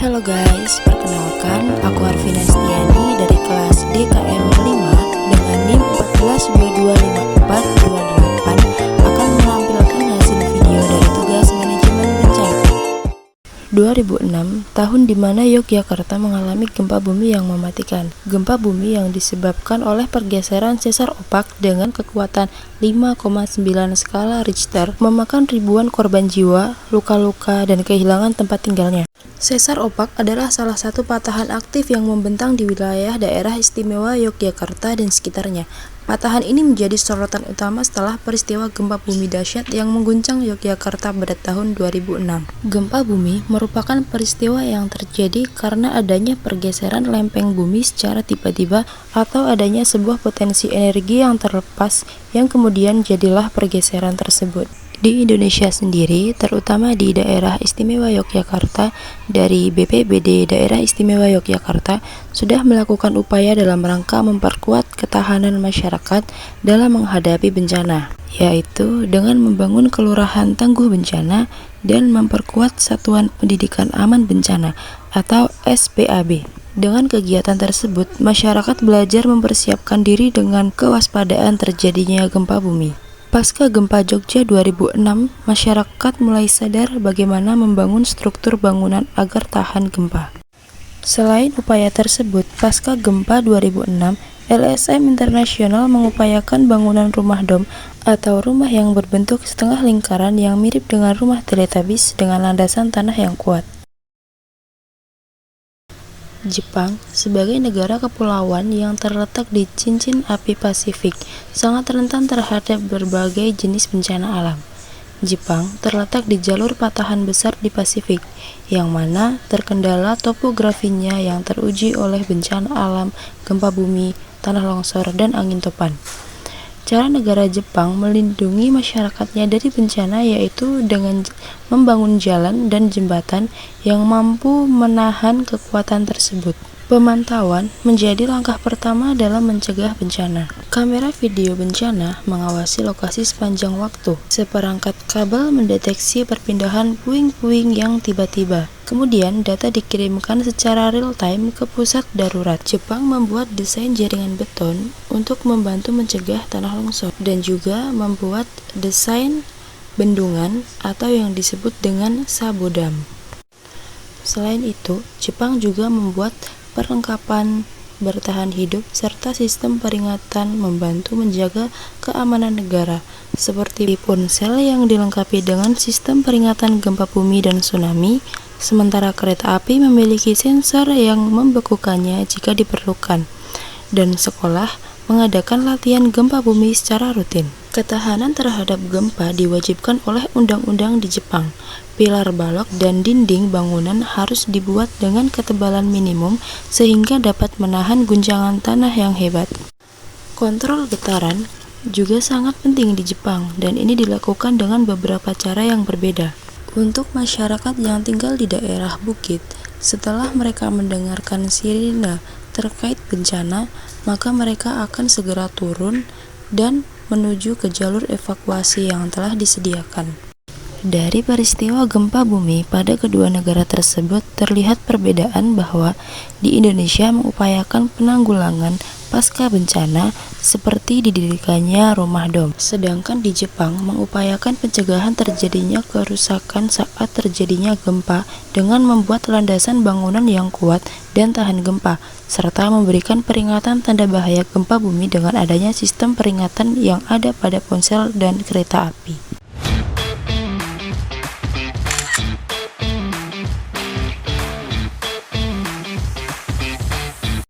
Halo guys, perkenalkan aku Arvina Stiani dari kelas DKM 5 dengan NIM 14225428 akan menampilkan hasil video dari tugas manajemen bencana 2006, tahun di mana Yogyakarta mengalami gempa bumi yang mematikan. Gempa bumi yang disebabkan oleh pergeseran sesar opak dengan kekuatan 5,9 skala Richter memakan ribuan korban jiwa, luka-luka, dan kehilangan tempat tinggalnya. Sesar opak adalah salah satu patahan aktif yang membentang di wilayah daerah istimewa Yogyakarta dan sekitarnya. Patahan ini menjadi sorotan utama setelah peristiwa gempa bumi dahsyat yang mengguncang Yogyakarta pada tahun 2006. Gempa bumi merupakan peristiwa yang terjadi karena adanya pergeseran lempeng bumi secara tiba-tiba atau adanya sebuah potensi energi yang terlepas yang kemudian jadilah pergeseran tersebut. Di Indonesia sendiri, terutama di daerah istimewa Yogyakarta, dari BPBD Daerah Istimewa Yogyakarta sudah melakukan upaya dalam rangka memperkuat ketahanan masyarakat dalam menghadapi bencana, yaitu dengan membangun kelurahan tangguh bencana dan memperkuat Satuan Pendidikan Aman Bencana atau SPAB. Dengan kegiatan tersebut, masyarakat belajar mempersiapkan diri dengan kewaspadaan terjadinya gempa bumi. Pasca gempa Jogja 2006, masyarakat mulai sadar bagaimana membangun struktur bangunan agar tahan gempa. Selain upaya tersebut, pasca gempa 2006, LSM Internasional mengupayakan bangunan rumah dom atau rumah yang berbentuk setengah lingkaran yang mirip dengan rumah Teletubbies dengan landasan tanah yang kuat. Jepang, sebagai negara kepulauan yang terletak di cincin api Pasifik, sangat rentan terhadap berbagai jenis bencana alam. Jepang terletak di jalur patahan besar di Pasifik, yang mana terkendala topografinya yang teruji oleh bencana alam, gempa bumi, tanah longsor, dan angin topan. Cara negara Jepang melindungi masyarakatnya dari bencana yaitu dengan membangun jalan dan jembatan yang mampu menahan kekuatan tersebut. Pemantauan menjadi langkah pertama dalam mencegah bencana. Kamera video bencana mengawasi lokasi sepanjang waktu. Seperangkat kabel mendeteksi perpindahan puing-puing yang tiba-tiba. Kemudian data dikirimkan secara real-time ke pusat darurat. Jepang membuat desain jaringan beton untuk membantu mencegah tanah longsor dan juga membuat desain bendungan atau yang disebut dengan sabodam. Selain itu, Jepang juga membuat perlengkapan bertahan hidup serta sistem peringatan membantu menjaga keamanan negara, seperti ponsel yang dilengkapi dengan sistem peringatan gempa bumi dan tsunami, sementara kereta api memiliki sensor yang membekukannya jika diperlukan, dan sekolah mengadakan latihan gempa bumi secara rutin. Ketahanan terhadap gempa diwajibkan oleh undang-undang di Jepang. Pilar balok dan dinding bangunan harus dibuat dengan ketebalan minimum sehingga dapat menahan guncangan tanah yang hebat. Kontrol getaran juga sangat penting di Jepang dan ini dilakukan dengan beberapa cara yang berbeda. Untuk masyarakat yang tinggal di daerah bukit, setelah mereka mendengarkan sirine terkait bencana, maka mereka akan segera turun dan menuju ke jalur evakuasi yang telah disediakan. Dari peristiwa gempa bumi pada kedua negara tersebut terlihat perbedaan bahwa di Indonesia mengupayakan penanggulangan pasca bencana seperti didirikannya rumah dom, sedangkan di Jepang mengupayakan pencegahan terjadinya kerusakan saat terjadinya gempa dengan membuat landasan bangunan yang kuat dan tahan gempa, serta memberikan peringatan tanda bahaya gempa bumi dengan adanya sistem peringatan yang ada pada ponsel dan kereta api.